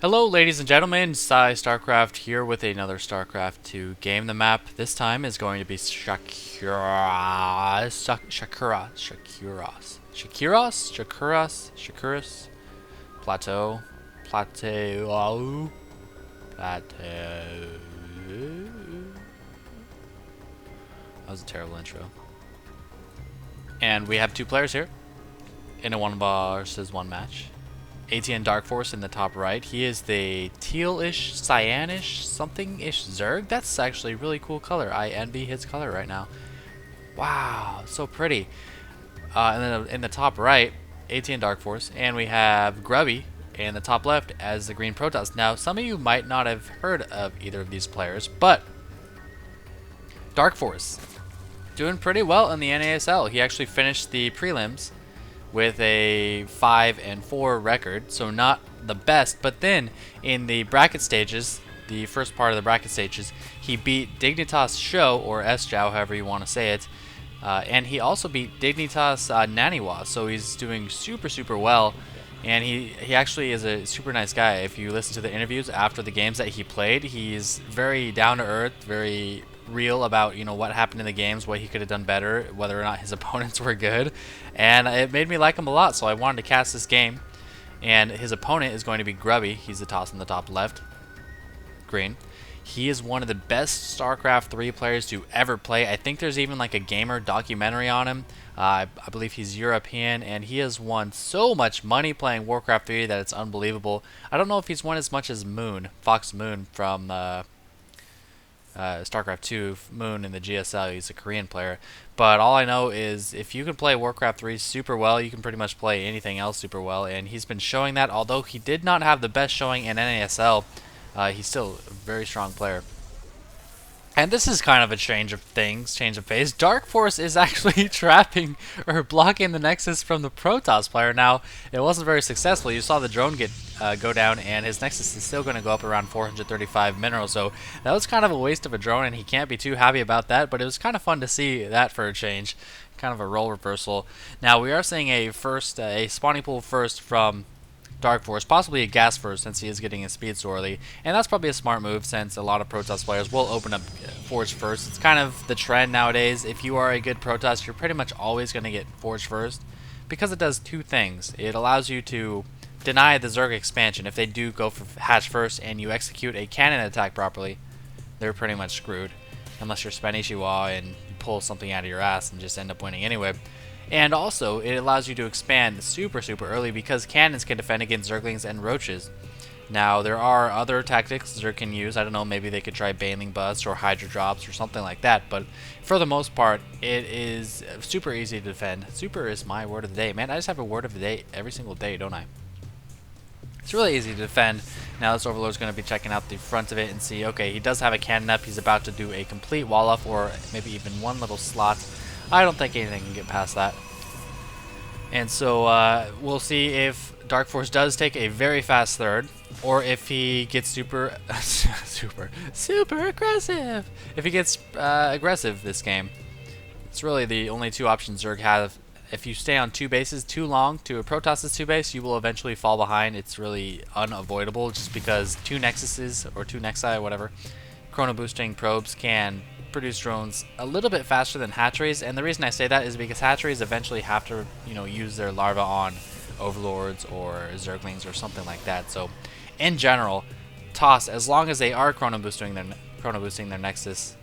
Hello ladies and gentlemen, PsyStarcraft here with another StarCraft 2 game. The map this time is going to be Shakuras, Plateau. That was a terrible intro. And we have two players here in a 1 versus 1 match. aTnDarkforce in the top right. He is the tealish, cyanish, something-ish Zerg. That's actually a really cool color. I envy his color right now. Wow, so pretty. And then in the top right, aTnDarkforce, and we have Grubby in the top left as the green Protoss. Now, some of you might not have heard of either of these players, but Darkforce doing pretty well in the NASL. He actually finished the prelims with a 5-4 record, so not the best. But then in the bracket stages, the first part of the bracket stages, he beat Dignitas Show, or SJow, however you want to say it, and he also beat Dignitas Naniwa, so he's doing super well. And he actually is a super nice guy. If you listen to the interviews after the games that he played, he's very down to earth, very real about what happened in the games, what he could have done better, whether or not his opponents were good, and it made me like him a lot. So I wanted to cast this game, and his opponent is going to be Grubby. He's the toss in the top left, green. He is one of the best StarCraft 3 players to ever play. I think there's even like a gamer documentary on him. I believe he's European, and he has won so much money playing Warcraft 3 that it's unbelievable. I don't know if he's won as much as Fox Moon from StarCraft 2, Moon in the GSL. He's a Korean player. But all I know is if you can play Warcraft 3 super well, you can pretty much play anything else super well, and he's been showing that. Although he did not have the best showing in NASL, he's still a very strong player. And this is kind of a change of things, change of pace. Darkforce is actually trapping or blocking the Nexus from the Protoss player. Now, it wasn't very successful. You saw the drone go down, and his Nexus is still going to go up around 435 minerals. So that was kind of a waste of a drone, and he can't be too happy about that. But it was kind of fun to see that for a change, kind of a role reversal. Now we are seeing a spawning pool first from Darkforce, possibly a gas first since he is getting his speed so early, and that's probably a smart move since a lot of Protoss players will open up Forge first. It's kind of the trend nowadays. If you are a good Protoss, you're pretty much always going to get Forge first because it does two things. It allows you to deny the Zerg expansion. If they do go for hatch first and you execute a cannon attack properly, they're pretty much screwed unless you're Spanishiwa and you pull something out of your ass and just end up winning anyway. And also, it allows you to expand super early because cannons can defend against Zerglings and Roaches. Now, there are other tactics Zerg can use. I don't know, maybe they could try Baneling Bust or Hydra Drops or something like that. But for the most part, it is super easy to defend. Super is my word of the day. Man, I just have a word of the day every single day, don't I? It's really easy to defend. Now this Overlord is going to be checking out the front of it and see, okay, he does have a cannon up. He's about to do a complete wall off or maybe even one little slot. I don't think anything can get past that. And so we'll see if Darkforce does take a very fast third, or if he gets super aggressive. If he gets aggressive this game. It's really the only two options Zerg have. If you stay on two bases too long to a Protoss's two base, you will eventually fall behind. It's really unavoidable just because two Nexuses, or two Nexi, whatever, chrono boosting probes can produce drones a little bit faster than hatcheries, and the reason I say that is because hatcheries eventually have to, use their larvae on overlords or zerglings or something like that. So, in general, toss, as long as they are chrono boosting their nexus,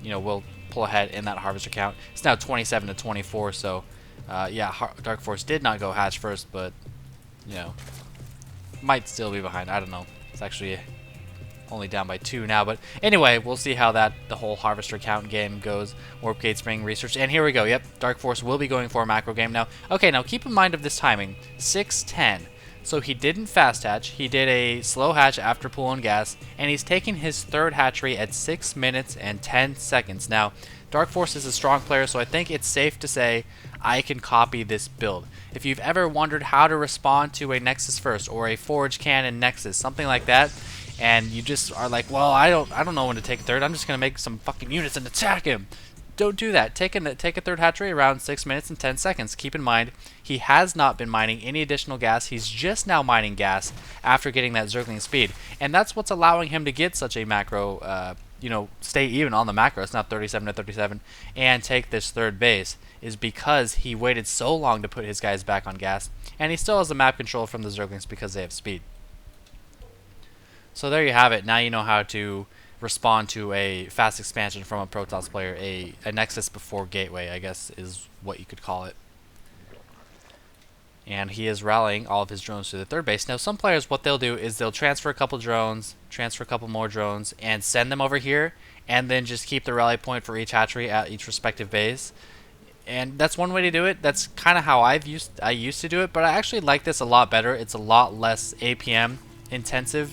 will pull ahead in that harvester count. It's now 27 to 24. So, yeah, Darkforce did not go hatch first, but might still be behind. I don't know. It's actually only down by 2 now, but anyway, we'll see how the whole harvester count game goes. Warp Gate Spring research, and here we go. Yep, Darkforce will be going for a macro game now. Okay, now keep in mind of this timing, 6:10. So he didn't fast hatch, he did a slow hatch after pool and gas, and he's taking his third hatchery at 6 minutes and 10 seconds. Now, Darkforce is a strong player, so I think it's safe to say I can copy this build. If you've ever wondered how to respond to a Nexus first or a Forge Cannon Nexus, something like that, and you just are like, well, I don't know when to take third, I'm just going to make some fucking units and attack him. don't do that. Take a third hatchery around 6 minutes and 10 seconds. Keep in mind, he has not been mining any additional gas. He's just now mining gas after getting that Zergling speed. And that's what's allowing him to get such a macro, stay even on the macro. It's not 37 to 37 and take this third base, is because he waited so long to put his guys back on gas. And he still has the map control from the Zerglings because they have speed. So there you have it. Now you know how to respond to a fast expansion from a Protoss player, a Nexus before Gateway, I guess is what you could call it. And he is rallying all of his drones to the third base. Now some players, what they'll do is they'll transfer a couple drones, transfer a couple more drones, and send them over here, and then just keep the rally point for each hatchery at each respective base. And that's one way to do it. That's kind of how I used to do it, but I actually like this a lot better. It's a lot less APM intensive.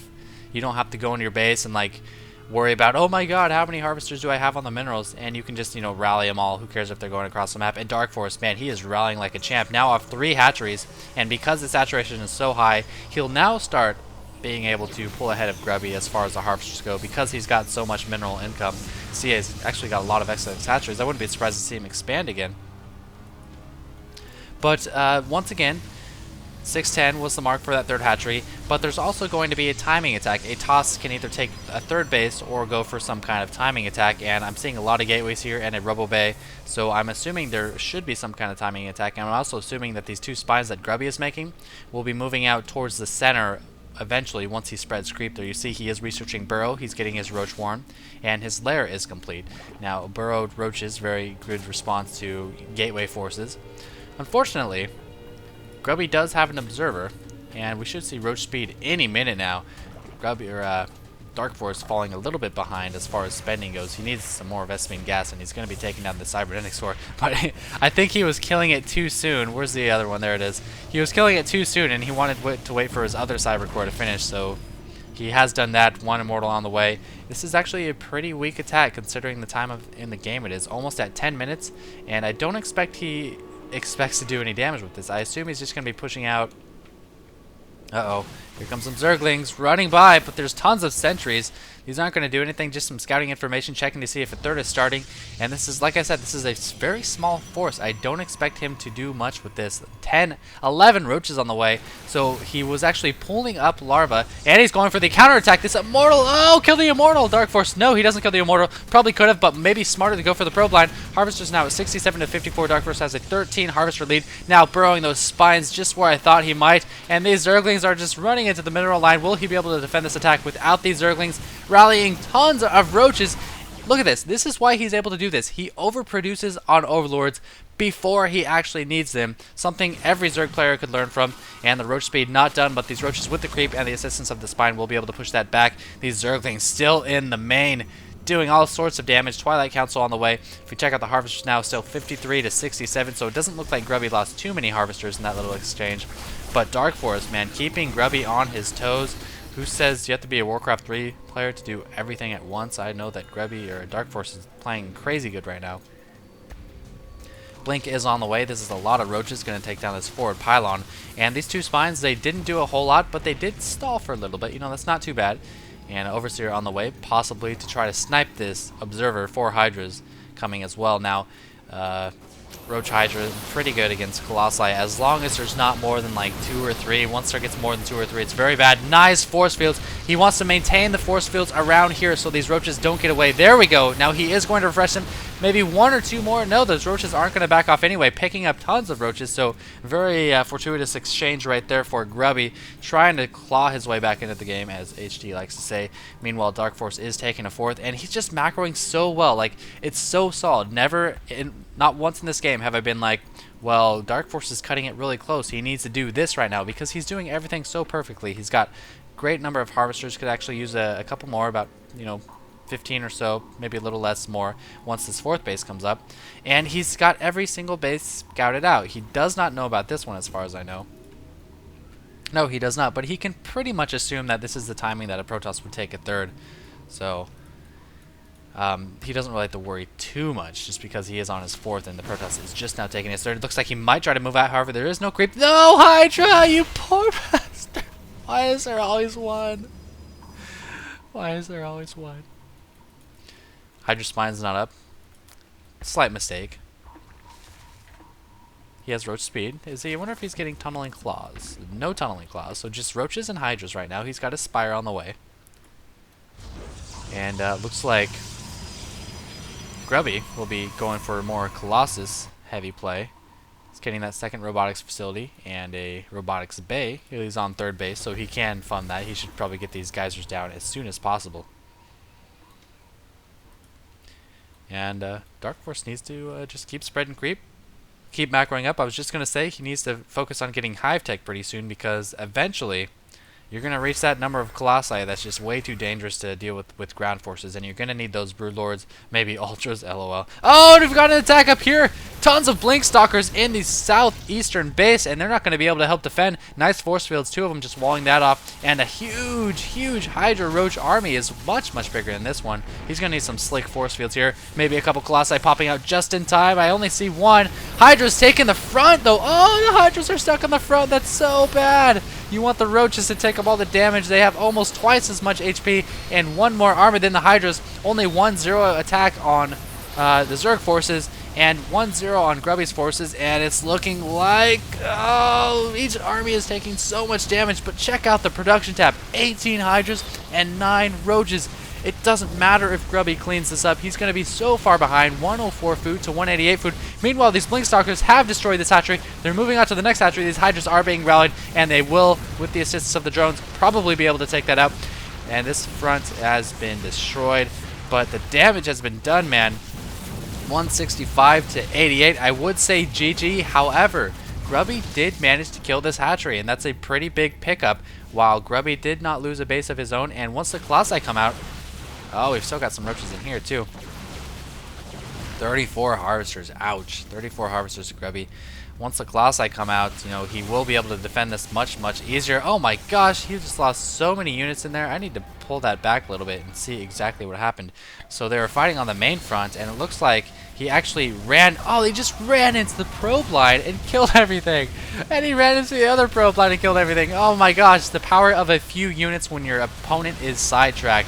You don't have to go into your base and like worry about, oh my god, how many harvesters do I have on the minerals? And you can just, rally them all. Who cares if they're going across the map? And Darkforce, man, he is rallying like a champ. Now off 3 hatcheries, and because the saturation is so high, he'll now start being able to pull ahead of Grubby as far as the harvesters go because he's got so much mineral income. CA's actually got a lot of excellent hatcheries. I wouldn't be surprised to see him expand again. But once again, 610 was the mark for that third hatchery, but there's also going to be a timing attack. A toss can either take a third base or go for some kind of timing attack, and I'm seeing a lot of gateways here and a rubble bay, so I'm assuming there should be some kind of timing attack, and I'm also assuming that these 2 spines that Grubby is making will be moving out towards the center eventually once he spreads creep there. You see he is researching burrow, he's getting his roach warren, and his lair is complete. Now burrowed roaches, very good response to gateway forces. Unfortunately, Grubby does have an observer, and we should see roach speed any minute now. Grubby or Darkforce falling a little bit behind as far as spending goes. He needs some more Vespene gas, and he's going to be taking down the cybernetics core. But I think he was killing it too soon. Where's the other one? There it is. He was killing it too soon, and he wanted to wait for his other cyber core to finish. So he has done that. 1 immortal on the way. This is actually a pretty weak attack considering the time in the game it is. Almost at 10 minutes, and I don't expect he expects to do any damage with this. I assume he's just going to be pushing out. Uh-oh. Here comes some Zerglings running by, but there's tons of sentries. These aren't going to do anything, just some scouting information, checking to see if a third is starting. And this is, like I said, this is a very small force. I don't expect him to do much with this. 10, 11 roaches on the way. So he was actually pulling up larva, and he's going for the counterattack. This immortal, oh, kill the immortal. Darkforce, no, he doesn't kill the immortal. Probably could have, but maybe smarter to go for the probe line. Harvester's now at 67 to 54. Darkforce has a 13 harvester lead. Now burrowing those spines just where I thought he might. And these Zerglings are just running into the mineral line. Will he be able to defend this attack without these Zerglings rallying tons of roaches? Look at this. This is why he's able to do this. He overproduces on overlords before he actually needs them. Something every Zerg player could learn from. And the roach speed not done, but these roaches with the creep and the assistance of the spine will be able to push that back. These Zerglings still in the main, doing all sorts of damage. Twilight Council on the way. If we check out the harvesters now, still 53 to 67, so it doesn't look like Grubby lost too many harvesters in that little exchange. But Darkforce, man, keeping Grubby on his toes. Who says you have to be a Warcraft 3 player to do everything at once? I know that Grubby or Darkforce is playing crazy good right now. Blink is on the way. This is a lot of roaches going to take down this forward pylon. And these 2 spines, they didn't do a whole lot, but they did stall for a little bit. That's not too bad. And Overseer on the way, possibly to try to snipe this Observer. 4 Hydras coming as well. Now, Roach Hydra is pretty good against Colossi as long as there's not more than like 2 or 3. Once there gets more than 2 or 3, it's very bad. Nice force fields. He wants to maintain the force fields around here so these roaches don't get away. There we go. Now he is going to refresh them. Maybe 1 or 2 more. No, those roaches aren't going to back off anyway, picking up tons of roaches. So very fortuitous exchange right there for Grubby, trying to claw his way back into the game, as HD likes to say. Meanwhile, Darkforce is taking a 4th, and he's just macroing so well. Like, it's so solid. Not once in this game have I been like, well, Darkforce is cutting it really close. He needs to do this right now because he's doing everything so perfectly. He's got great number of harvesters. Could actually use a couple more, about 15 or so, maybe a little less more once this 4th base comes up. And he's got every single base scouted out. He does not know about this one as far as I know. No, he does not, but he can pretty much assume that this is the timing that a Protoss would take a 3rd. So he doesn't really have to worry too much just because he is on his 4th and the Protoss is just now taking his 3rd. It looks like he might try to move out, however, there is no creep. No, Hydra, you poor bastard. Why is there always one? Why is there always one? Hydra Spine's not up. Slight mistake. He has roach speed. I wonder if he's getting tunneling claws. No tunneling claws, so just roaches and hydras right now. He's got his spire on the way. And looks like Grubby will be going for more Colossus heavy play. He's getting that second robotics facility and a robotics bay. He's on third base, so he can fund that. He should probably get these geysers down as soon as possible. And Darkforce needs to just keep spreading creep. Keep macroing up. I was just going to say he needs to focus on getting hive tech pretty soon, because eventually you're going to reach that number of Colossi that's just way too dangerous to deal with ground forces, and you're going to need those Broodlords, maybe Ultras, LOL. Oh, we've got an attack up here! Tons of Blink Stalkers in the southeastern base, and they're not going to be able to help defend. Nice force fields, 2 of them just walling that off, and a huge, huge Hydra Roach army is much, much bigger than this one. He's going to need some slick force fields here. Maybe a couple Colossi popping out just in time. I only see one. Hydra's taking the front, though. Oh, the Hydras are stuck on the front. That's so bad. You want the Roaches to take up all the damage. They have almost twice as much HP and one more armor than the Hydras. Only 1-0 attack on the Zerg forces and 1-0 on Grubby's forces, and it's looking like, oh, each army is taking so much damage. But check out the production tab. 18 Hydras and 9 Roaches. It doesn't matter if Grubby cleans this up. He's going to be so far behind, 104 food to 188 food. Meanwhile, these Blink Stalkers have destroyed this hatchery. They're moving on to the next hatchery. These Hydras are being rallied, and they will, with the assistance of the drones, probably be able to take that out. And this front has been destroyed, but the damage has been done, man. 165 to 88. I would say GG. However, Grubby did manage to kill this hatchery, and that's a pretty big pickup, while Grubby did not lose a base of his own. And once the Colossi come out, oh, we've still got some roaches in here, too. 34 harvesters. Ouch. 34 harvesters to Grubby. Once the Colossi come out, you know, he will be able to defend this much, much easier. Oh my gosh, he just lost so many units in there. I need to pull that back a little bit and see exactly what happened. So they were fighting on the main front, and it looks like he actually ran. Oh, he just ran into the probe line and killed everything. And he ran into the other probe line and killed everything. Oh my gosh, the power of a few units when your opponent is sidetracked.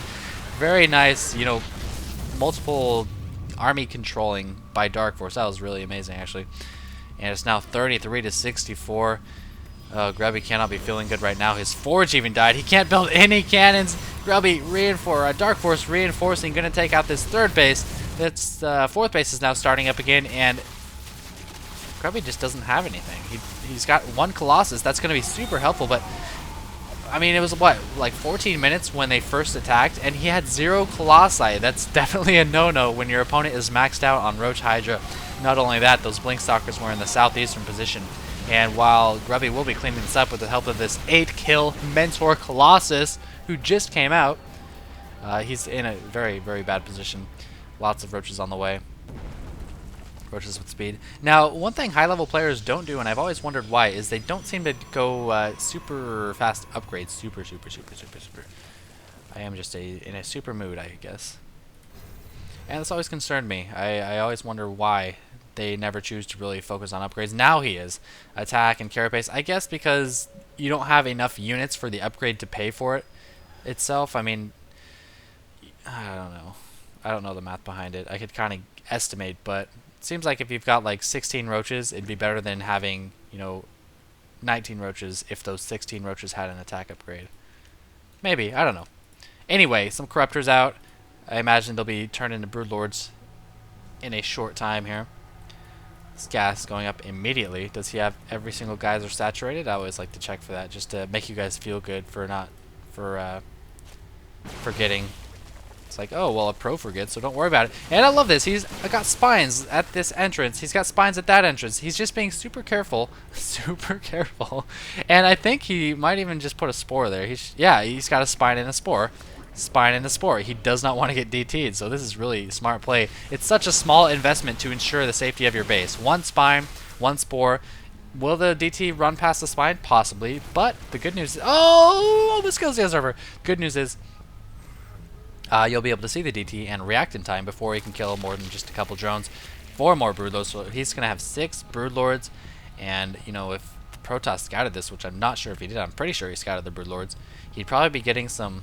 Very nice, you know, multiple army controlling by Darkforce. That was really amazing, actually. And it's now 33 to 64. Grubby cannot be feeling good right now. His forge even died. He can't build any cannons. Grubby Darkforce reinforcing, going to take out this third base. This fourth base is now starting up again, and Grubby just doesn't have anything. He's got one Colossus. That's going to be super helpful, but I mean, it was, what, like 14 minutes when they first attacked, and he had 0 Colossi. That's definitely a no-no when your opponent is maxed out on Roach Hydra. Not only that, those Blink Stalkers were in the southeastern position. And while Grubby will be cleaning this up with the help of this 8-kill Mentor Colossus, who just came out, he's in a very, very bad position. Lots of Roaches on the way. Roaches with speed. Now, one thing high-level players don't do, and I've always wondered why, is they don't seem to go super fast upgrades. Super. I am just in a super mood, I guess. And it's always concerned me. I always wonder why they never choose to really focus on upgrades. Now he is. Attack and carapace. I guess because you don't have enough units for the upgrade to pay for it itself. I mean, I don't know. I don't know the math behind it. I could kind of estimate, but it seems like if you've got like 16 roaches, it'd be better than having, you know, 19 roaches if those 16 roaches had an attack upgrade. Maybe. I don't know. Anyway, some corruptors out. I imagine they'll be turned into Broodlords in a short time here. This gas going up immediately. Does he have every single geyser saturated? I always like to check for that, just to make you guys feel good for not forgetting. It's like, oh, well, a pro forgets, so don't worry about it. And I love this. He's got spines at this entrance. He's got spines at that entrance. He's just being super careful. Super careful. And I think he might even just put a spore there. Yeah, he's got a spine and a spore. Spine and a spore. He does not want to get DT'd, so this is really smart play. It's such a small investment to ensure the safety of your base. One spine, one spore. Will the DT run past the spine? Possibly, but the good news is, oh, almost kills the observer. Good news is, you'll be able to see the DT and react in time before he can kill more than just a couple drones. 4 more Broodlords, so he's going to have 6 Broodlords, and, you know, if Protoss scouted this, which I'm not sure if he did, I'm pretty sure he scouted the Broodlords, he'd probably be getting some,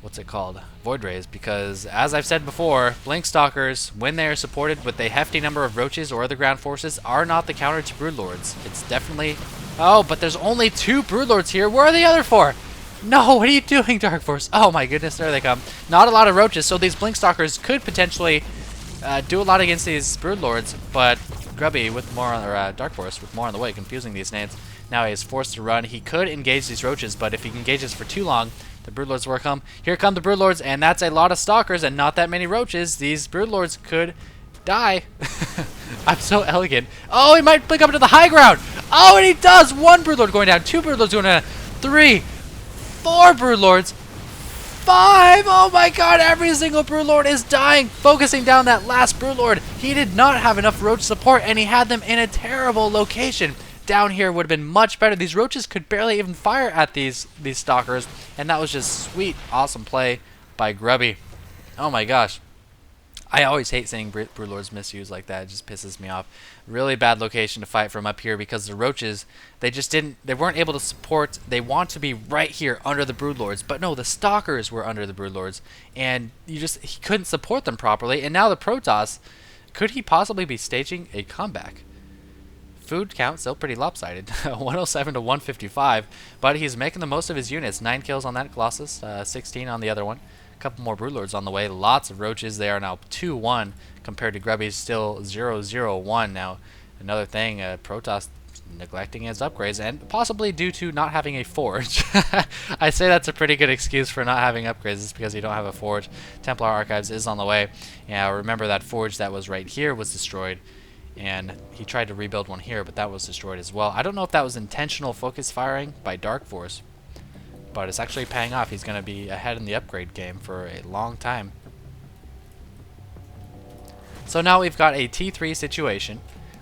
what's it called? Void Rays, because as I've said before, Blink Stalkers, when they are supported with a hefty number of roaches or other ground forces, are not the counter to Broodlords. It's definitely... Oh, but there's only 2 Broodlords here. Where are the other 4? No, what are you doing, Darkforce? Oh my goodness, there they come. Not a lot of roaches, so these Blink Stalkers could potentially do a lot against these Broodlords, but Grubby with more on, or Darkforce with more on the way, confusing these names. Now he is forced to run. He could engage these roaches, but if he engages for too long, the Broodlords will come. Here come the Broodlords, and that's a lot of Stalkers and not that many roaches. These Broodlords could die. I'm so elegant. Oh, he might blink up into the high ground. Oh, and he does. 1 Broodlord going down, 2 Broodlords going down, 3, 4 Broodlords, 5. Oh my god, every single Broodlord is dying. Focusing down that last Broodlord. He did not have enough roach support, and he had them in a terrible location. Down here would have been much better. These roaches could barely even fire at these Stalkers, and that was just sweet, awesome play by Grubby. Oh my gosh. I always hate seeing Broodlords misused like that. It just pisses me off. Really bad location to fight from up here because the roaches, they weren't able to support. They want to be right here under the Broodlords, but no, the Stalkers were under the Broodlords, and he couldn't support them properly. And now the Protoss, could he possibly be staging a comeback? Food count still pretty lopsided, 107 to 155, but he's making the most of his units. 9 kills on that Colossus, 16 on the other one. A couple more Broodlords on the way. Lots of roaches. They are now 2-1 compared to Grubby's still 0-0-1 now. Another thing, Protoss neglecting his upgrades, and possibly due to not having a forge. I say that's a pretty good excuse for not having upgrades. It's because you don't have a forge. Templar Archives is on the way. Yeah, remember that forge that was right here was destroyed. And he tried to rebuild one here, but that was destroyed as well. I don't know if that was intentional focus firing by Darkforce, but it's actually paying off. He's going to be ahead in the upgrade game for a long time. So now we've got a T3 situation.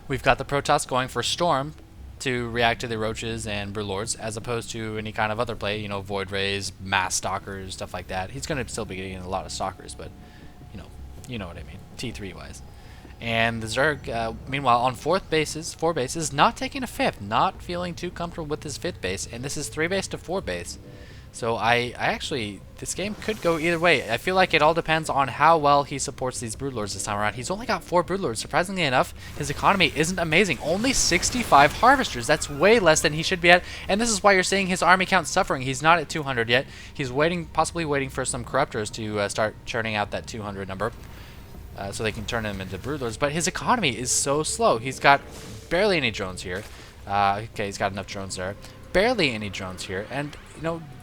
We've got the Protoss going for Storm to react to the Roaches and Broodlords, as opposed to any kind of other play, you know, Void Rays, Mass Stalkers, stuff like that. He's going to still be getting a lot of Stalkers, but, you know what I mean, T3-wise. And the Zerg, meanwhile, on 4 bases, not taking a 5th, not feeling too comfortable with his 5th base, and this is 3 base to 4 base. So I actually, this game could go either way. I feel like it all depends on how well he supports these Broodlords this time around. He's only got 4 Broodlords. Surprisingly enough, his economy isn't amazing. Only 65 Harvesters. That's way less than he should be at, and this is why you're seeing his army count suffering. He's not at 200 yet. He's possibly waiting for some Corruptors to start churning out that 200 number. So they can turn them into Broodlords, but his economy is so slow. He's got barely any drones here. Okay, he's got enough drones there. Barely any drones here, and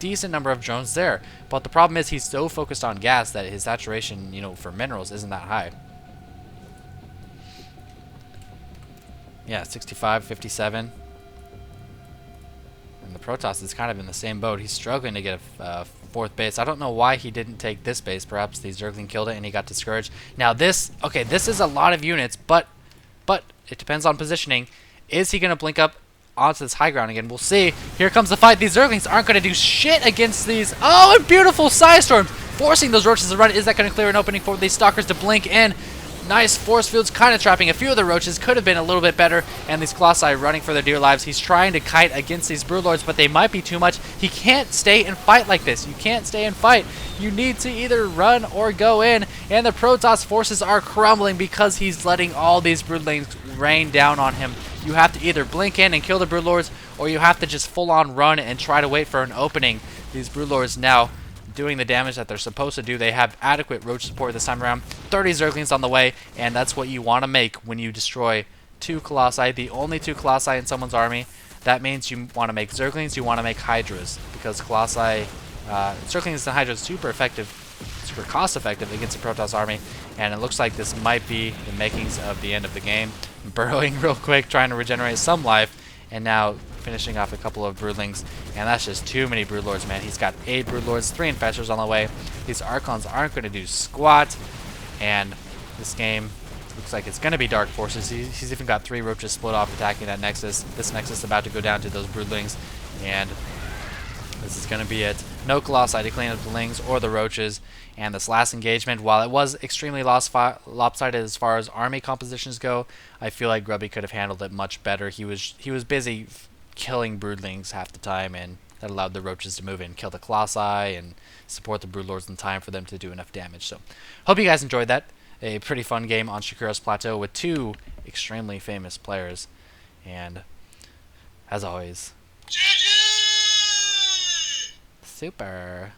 decent number of drones there. But the problem is he's so focused on gas that his saturation, for minerals isn't that high. Yeah, 65, 57. And the Protoss is kind of in the same boat. He's struggling to get a 4th base. I don't know why he didn't take this base. Perhaps the Zergling killed it and he got discouraged. Now this is a lot of units, but it depends on positioning. Is he going to blink up onto this high ground again? We'll see. Here comes the fight. These Zerglings aren't going to do shit against these. Oh, and beautiful Psystorms, forcing those roaches to run. Is that going to clear an opening for these Stalkers to blink in? Nice force fields, kind of trapping a few of the roaches. Could have been a little bit better. And these Colossi running for their dear lives. He's trying to kite against these Broodlords, but they might be too much. He can't stay and fight like this. You can't stay and fight. You need to either run or go in. And the Protoss forces are crumbling because he's letting all these Broodlings rain down on him. You have to either blink in and kill the Broodlords, or you have to just full-on run and try to wait for an opening. These Broodlords now doing the damage that they're supposed to do. They have adequate roach support this time around. 30 Zerglings on the way, and that's what you want to make when you destroy 2 Colossi, the only 2 Colossi in someone's army. That means you want to make Zerglings, you want to make Hydras, because Colossi, Zerglings and Hydras super effective, super cost effective against the Protoss army, and it looks like this might be the makings of the end of the game. Burrowing real quick, trying to regenerate some life, and now finishing off a couple of Broodlings, and that's just too many Broodlords, man. He's got 8 Broodlords, 3 Infestors on the way. These Archons aren't going to do squat, and this game looks like it's going to be Dark Forces. He's even got 3 Roaches split off attacking that Nexus. This Nexus is about to go down to those Broodlings, and this is going to be it. No Colossi to clean up the Lings or the Roaches. And this last engagement, while it was extremely lopsided as far as army compositions go, I feel like Grubby could have handled it much better. He was busy killing Broodlings half the time and that allowed the roaches to move in, kill the Colossi, and support the Broodlords in time for them to do enough damage. So, hope you guys enjoyed that. A pretty fun game on Shakuro's Plateau with two extremely famous players. And, as always, GG! super.